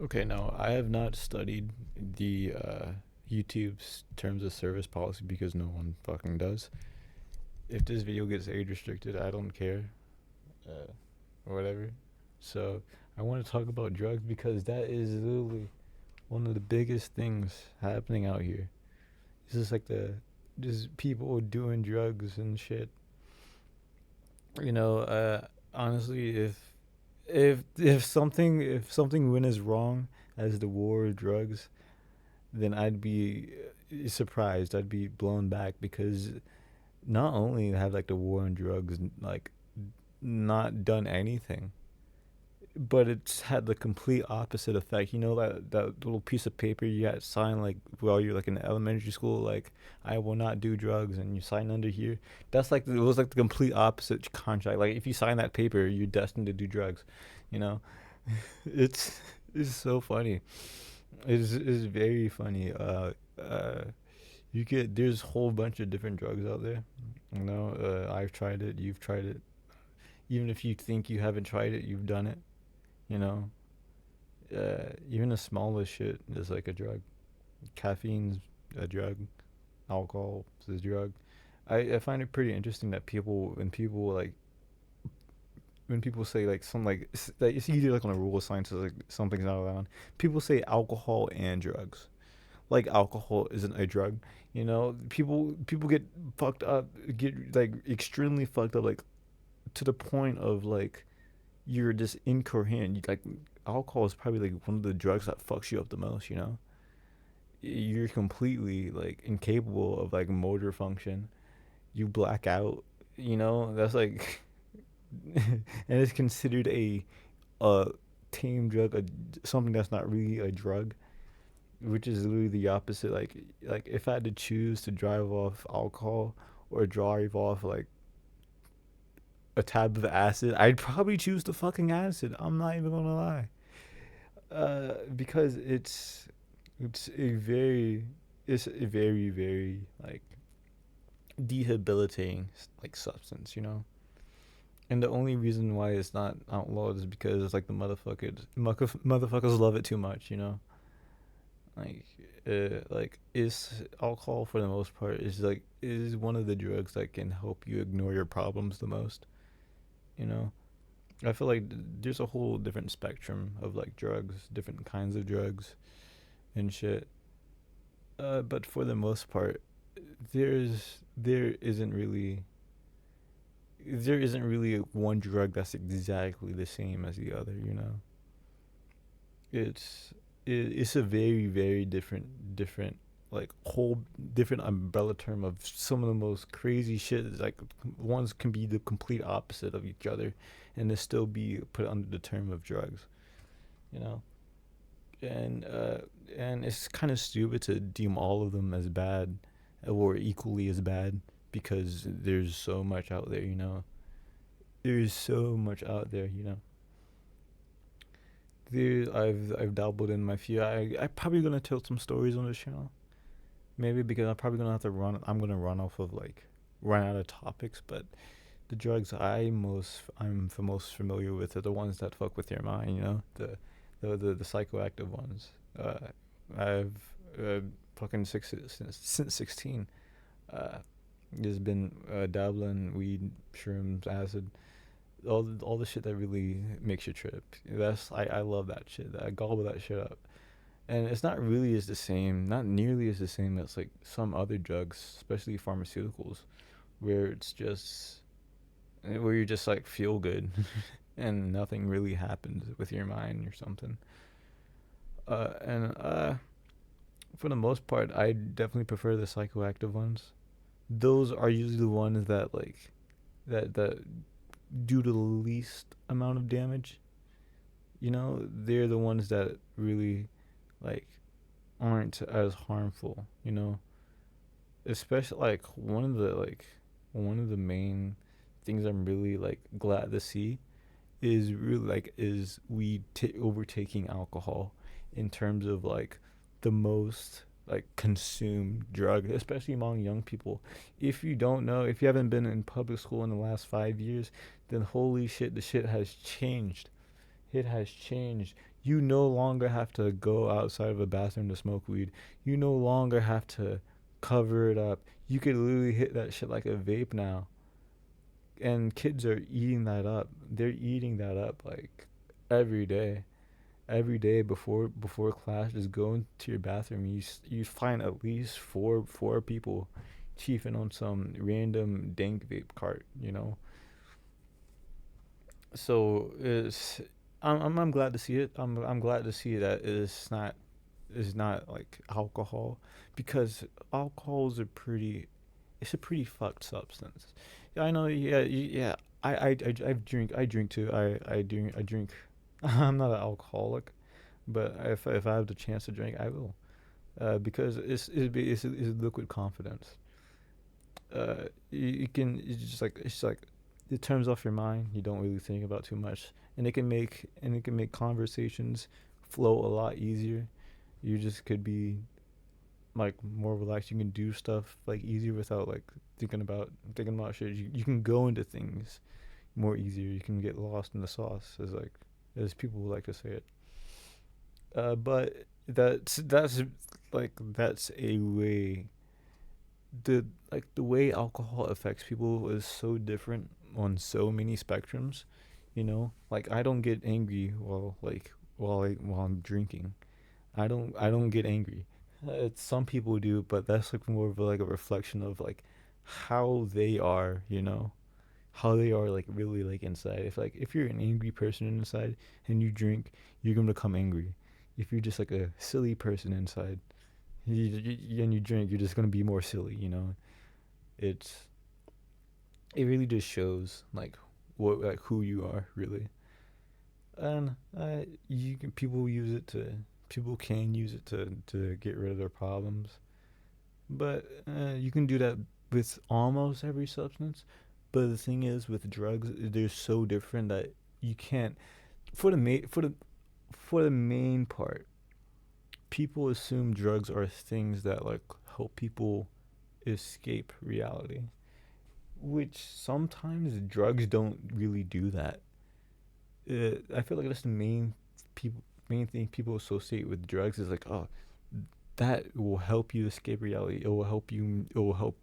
Okay, now I have not studied the YouTube's terms of service policy because no one fucking does. If this video gets age restricted, I don't care, uh, or whatever. So I want to talk about drugs because that is literally one of the biggest things happening out here. It's just like just people doing drugs and shit. You know, honestly, if something went as wrong as the war of drugs, then I'd be surprised. I'd be blown back because not only have like the war on drugs like not done anything, but it's had the complete opposite effect. You know that little piece of paper you had signed like while you're like in elementary school, like I will not do drugs, and you sign under here. That's like it was like the complete opposite contract. Like if you sign that paper, you're destined to do drugs. You know, it's it's so funny. It's very funny. You get there's a whole bunch of different drugs out there. You know, I've tried it. You've tried it. Even if you think you haven't tried it, you've done it. You know, even the smallest shit is like a drug. Caffeine's a drug. Alcohol is a drug. I find it pretty interesting that when people say like some like it's either like on a rule of science or like something's not allowed. People say alcohol and drugs. Like alcohol isn't a drug. You know, people get fucked up, get like extremely fucked up, like to the point of like you're just incoherent. Like alcohol is probably like one of the drugs that fucks you up the most. You know, you're completely like incapable of like motor function. You black out. You know, that's like, and it's considered a tame drug, something that's not really a drug, which is literally the opposite. Like if I had to choose to drive off alcohol or drive off like a tab of acid, I'd probably choose the fucking acid. I'm not even gonna lie. Because it's a very it's a very very like debilitating like substance, you know. And the only reason why it's not outlawed is because it's like the motherfuckers love it too much, you know. Like like is alcohol for the most part is one of the drugs that can help you ignore your problems the most, you know. I feel like there's a whole different spectrum of like drugs, different kinds of drugs and shit. But for the most part, there isn't really one drug that's exactly the same as the other. You know, it's it's a very very different like whole different umbrella term of some of the most crazy shit. It's like ones can be the complete opposite of each other, and they still be put under the term of drugs. You know, and uh, and it's kind of stupid to deem all of them as bad or equally as bad because there's so much out there. You know, there's so much out there. You know, I've dabbled in my few. I'm probably gonna tell some stories on this channel. Maybe because I'm probably gonna have to run. I'm gonna run off of like run out of topics. But the drugs I'm the most familiar with are the ones that fuck with your mind. You know, the psychoactive ones. I've fucking since 16. Uh, just been dabbling weed, shrooms, acid, all the shit that really makes you trip. I love that shit. I gobble that shit up. And it's not really as the same, not nearly as the same as like some other drugs, especially pharmaceuticals, where it's just where you just like feel good and nothing really happens with your mind or something. And For the most part, I definitely prefer the psychoactive ones. Those are usually the ones that like that do the least amount of damage. You know, they're the ones that really like aren't as harmful. You know, especially like one of the main things I'm really like glad to see is really like is overtaking alcohol in terms of like the most like consumed drug, especially among young people. If you don't know, if you haven't been in public school in the last 5 years, then holy shit, the shit has changed. It has changed. You no longer have to go outside of a bathroom to smoke weed. You no longer have to cover it up. You could literally hit that shit like a vape now. And kids are eating that up. They're eating that up like every day. Every day before class, just go into your bathroom. You find at least four people chiefing on some random dank vape cart. So I'm glad to see it. I'm glad to see that it's not like alcohol, because alcohol is a pretty it's a pretty fucked substance. Yeah, I know. Yeah, yeah. I drink too. I drink. I'm not an alcoholic, but if I have the chance to drink, I will. Because it's liquid confidence. You can it's just like it turns off your mind. You don't really think about too much, and it can make conversations flow a lot easier. You just could be like more relaxed. You can do stuff like easier without like thinking about shit. You can go into things more easier. You can get lost in the sauce, as people would like to say it. But that's a way the way alcohol affects people is so different on so many spectrums. Like I don't get angry while I'm drinking. I don't get angry. Some people do, but that's like more of like a reflection of like how they are, how they are like really like inside. If you're an angry person inside and you drink, you're gonna become angry. If you're just like a silly person inside, and you drink, you're just gonna be more silly. It's it really just shows like what like who you are really. And you can people can use it to get rid of their problems, but you can do that with almost every substance. But the thing is, with drugs, they're so different that you can't. For the main part, people assume drugs are things that like help people escape reality, which sometimes drugs don't really do that. I feel like that's the main thing people associate with drugs is like, oh, that will help you escape reality. It will help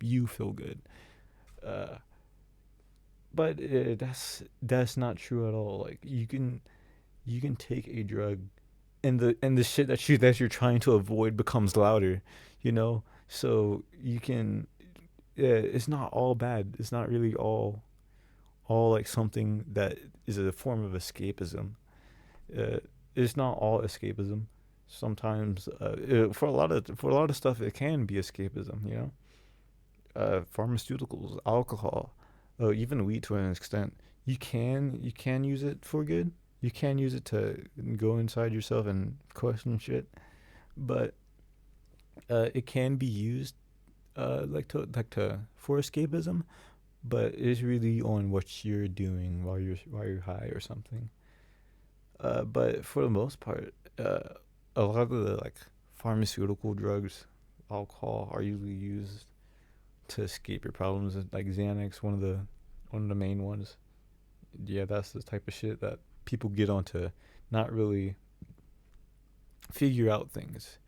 you feel good. Uh, but that's not true at all. Like you can take a drug, and the shit that you're trying to avoid becomes louder, So you can, yeah, it's not all bad. It's not really all like something that is a form of escapism. Uh, it's not all escapism. Sometimes, for a lot of stuff, it can be escapism. Pharmaceuticals, alcohol, even weed to an extent. You can use it for good. You can use it to go inside yourself and question shit, but it can be used like to for escapism. But it's really on what you're doing while you're high or something. But for the most part, a lot of the like pharmaceutical drugs, alcohol, are usually used to escape your problems. Like Xanax, one of the main ones. Yeah, that's the type of shit that people get onto, not really figure out things.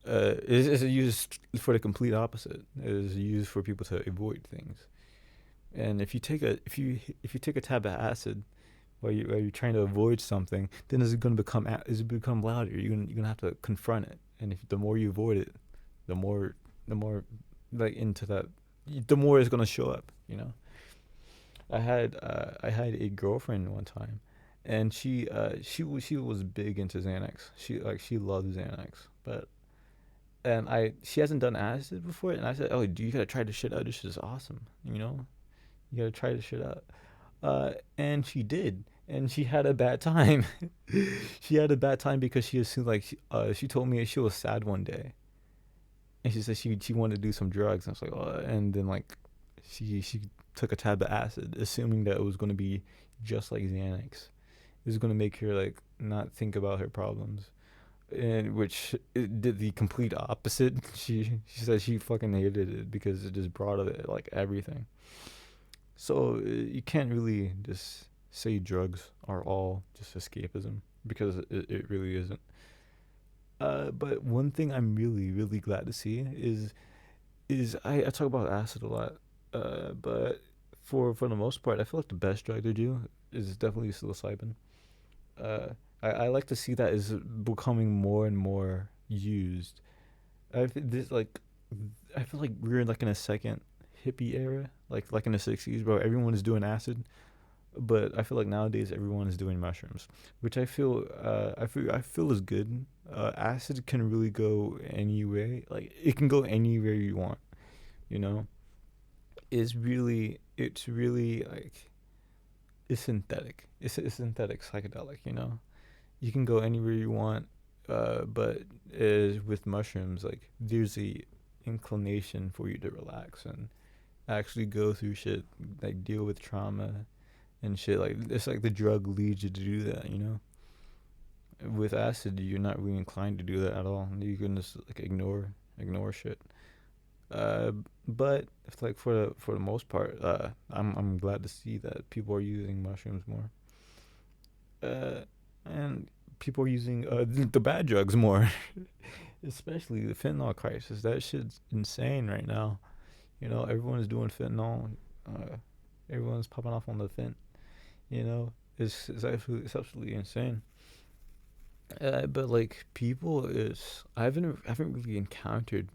It's used for the complete opposite. It is used for people to avoid things. And if you take a tab of acid while you're trying to avoid something, then it's become louder. You're gonna have to confront it, and if the more you avoid it, the more like into that, the more it's gonna show up. I had a girlfriend one time, and she was big into Xanax. She loved Xanax, she hasn't done acid before, and I said, "Oh, do you gotta try this shit out? This shit is awesome. You gotta try this shit out." And she did, and she had a bad time. She had a bad time because she assumed like she told me she was sad one day, and she said she wanted to do some drugs. And I was like, oh, and then like she took a tab of acid, assuming that it was gonna be just like Xanax. It was gonna make her like not think about her problems, and which it did the complete opposite. She said she fucking hated it because it just brought it like everything. So you can't really just say drugs are all just escapism, because it really isn't. But one thing I'm really really glad to see is I talk about acid a lot, but for the most part, I feel like the best drug to do is definitely psilocybin. Uh, I like to see that is becoming more and more used. This like I feel like we're like in a second hippie era, like in the '60s, bro. Everyone is doing acid, but I feel like nowadays everyone is doing mushrooms, which I feel is good. Acid can really go any way. Like it can go anywhere you want. You know, it's really like it's synthetic. It's a synthetic psychedelic. You know, you can go anywhere you want. But with mushrooms, like there's a inclination for you to relax and actually go through shit, like deal with trauma and shit. Like it's like the drug leads you to do that. You know, with acid, you're not really inclined to do that at all. You can just like ignore shit. Uh, but it's like for the most part, I'm glad to see that people are using mushrooms more. And people are using the bad drugs more, especially the fentanyl crisis. That shit's insane right now. You know, everyone's doing fentanyl. Uh, everyone's popping off on the fent. You know, it's absolutely insane. But like people is I haven't really encountered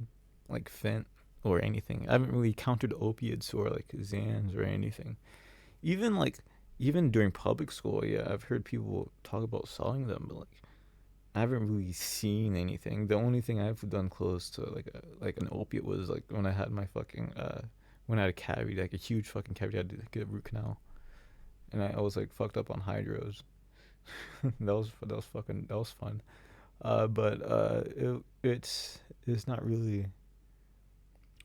like fent or anything. I haven't really encountered opiates or like Xans or anything. Even like even during public school, yeah, I've heard people talk about selling them, but like I haven't really seen anything. The only thing I've done close to like an opiate was like when I had my fucking when I had a cavity, like a huge fucking cavity, I had to get a root canal, and I was like fucked up on hydros. That was fun. But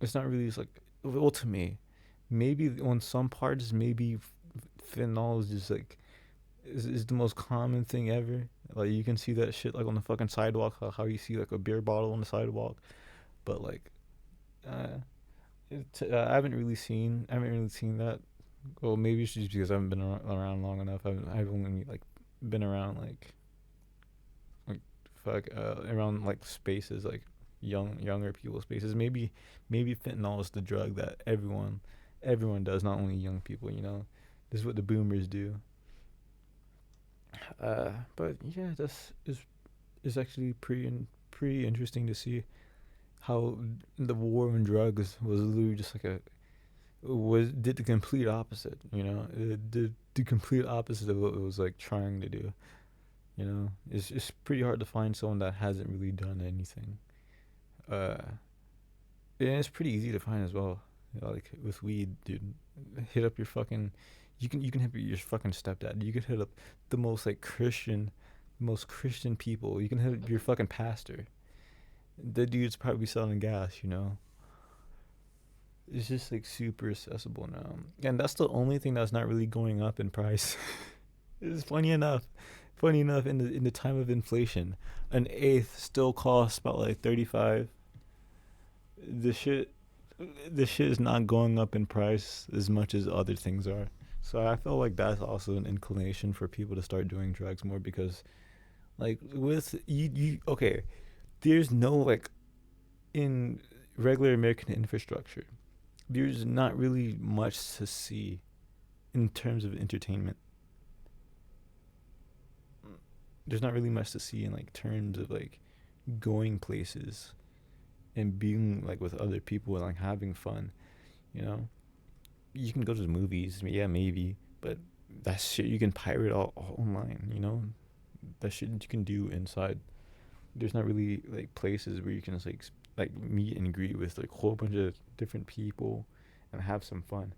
it's not really it's like, well, to me, maybe on some parts maybe fentanyl is just like is the most common thing ever. Like you can see that shit like on the fucking sidewalk, how you see like a beer bottle on the sidewalk. But like, uh, I haven't really seen that. Well, maybe it's just because I haven't been around long enough. I've only like been around like fuck around like spaces like younger people spaces. Maybe fentanyl is the drug that everyone does, not only young people. You know, this is what the boomers do. But yeah, this is actually pretty interesting to see how the war on drugs was literally just like a was did the complete opposite. You know, it did the complete opposite of what it was like trying to do. You know, it's pretty hard to find someone that hasn't really done anything. Uh, and it's pretty easy to find as well. You know, like with weed, dude, hit up your fucking. You can hit up your fucking stepdad. You can hit up the most Christian people. You can hit up your fucking pastor. The dude's probably selling gas. You know, it's just like super accessible now, and that's the only thing that's not really going up in price. It's funny enough. Funny enough, in the time of inflation, an eighth still costs about like 35. The shit the shit is not going up in price as much as other things are. So I feel like that's also an inclination for people to start doing drugs more because like with you okay, there's no like in regular American infrastructure, there's not really much to see in terms of entertainment. There's not really much to see in like terms of like going places and being like with other people and like having fun, you know? You can go to the movies, yeah, maybe, but that shit you can pirate all online, you know? That shit you can do inside. There's not really like places where you can just like meet and greet with like a whole bunch of different people and have some fun.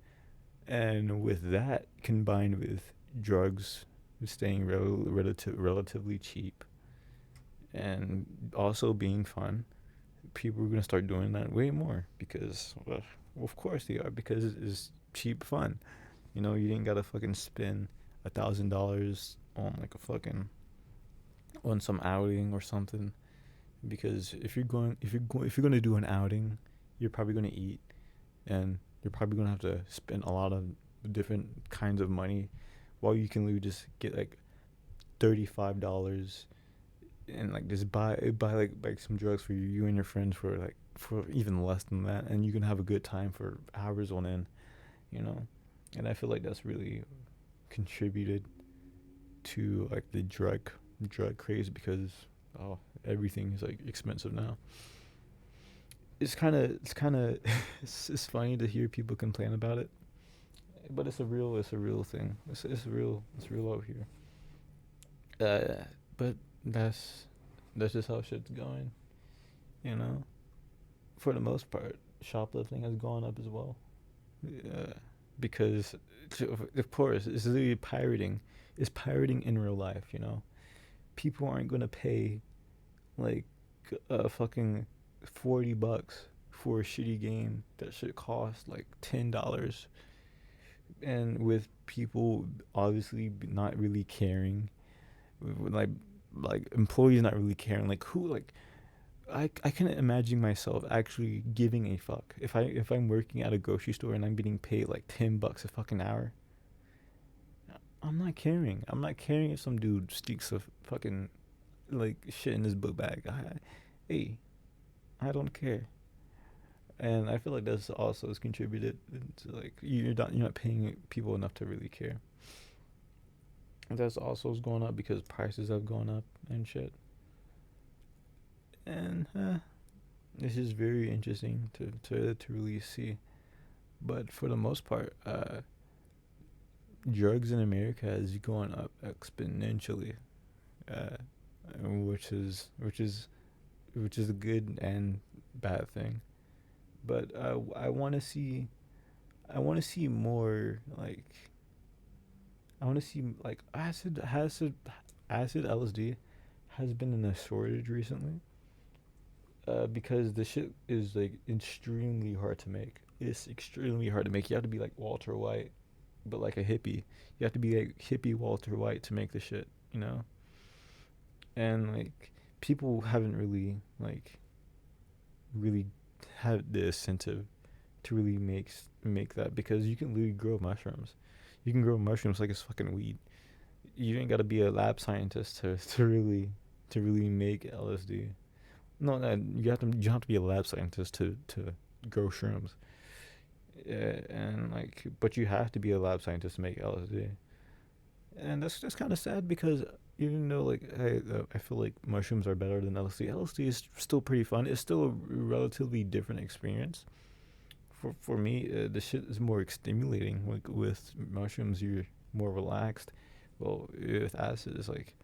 And with that combined with drugs staying relatively cheap and also being fun, people are gonna start doing that way more because, well, of course they are because it's cheap fun. You know, you didn't gotta fucking spend $1,000 on like a fucking on some outing or something. Because if you're gonna do an outing, you're probably gonna eat, and you're probably gonna have to spend a lot of different kinds of money, while you can literally just get like $35 and like just buy like some drugs for you and your friends for like for even less than that, and you can have a good time for hours on end, you know. And I feel like that's really contributed to like the drug craze because oh everything is like expensive now. It's kind of it's funny to hear people complain about it, but it's a real thing. It's real out here. But that's just how shit's going, you know. For the most part, shoplifting has gone up as well. Yeah, because of course it's literally pirating. It's pirating in real life, you know. People aren't gonna pay like fucking $40 for a shitty game that should cost like $10, and with people obviously not really caring, like employees not really caring, like who like I can't imagine myself actually giving a fuck if I'm working at a grocery store and I'm getting paid like $10 a fucking hour. I'm not caring. I'm not caring if some dude sneaks a fucking like shit in his book bag. Hey, I don't care. And I feel like that's also has contributed to like you're not paying people enough to really care. And that's also going up because prices have gone up and shit. And this is very interesting to really see. But for the most part, drugs in America is going up exponentially, uh, which is a good and bad thing. But I want to see more like I want to see like acid LSD has been in a shortage recently. Because the shit is like extremely hard to make. It's extremely hard to make. You have to be like Walter White, but like a hippie. You have to be like hippie Walter White to make the shit, you know. And like people haven't really had the incentive to really make that because you can literally grow mushrooms. You can grow mushrooms like it's fucking weed. You ain't gotta be a lab scientist to really make LSD. No, no, you have to be a lab scientist to grow shrooms. Yeah, and like, but you have to be a lab scientist to make LSD, and that's kind of sad because even though like I feel like mushrooms are better than LSD. LSD is still pretty fun. It's still a relatively different experience. For me, the shit is more stimulating. Like with mushrooms, you're more relaxed. Well, with acid, it's like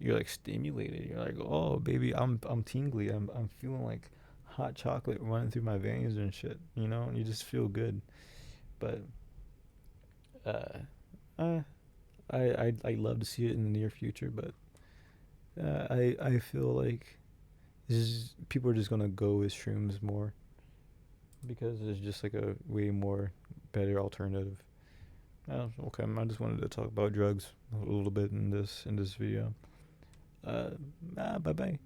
you're like stimulated. You're like, oh baby, I'm tingly. I'm feeling like hot chocolate running through my veins and shit. You know, and you just feel good. But uh, uh I love to see it in the near future. But I feel like people are just gonna go with shrooms more because it's just like a way more better alternative. Okay, I just wanted to talk about drugs a little bit in this video. Uh, bye bye.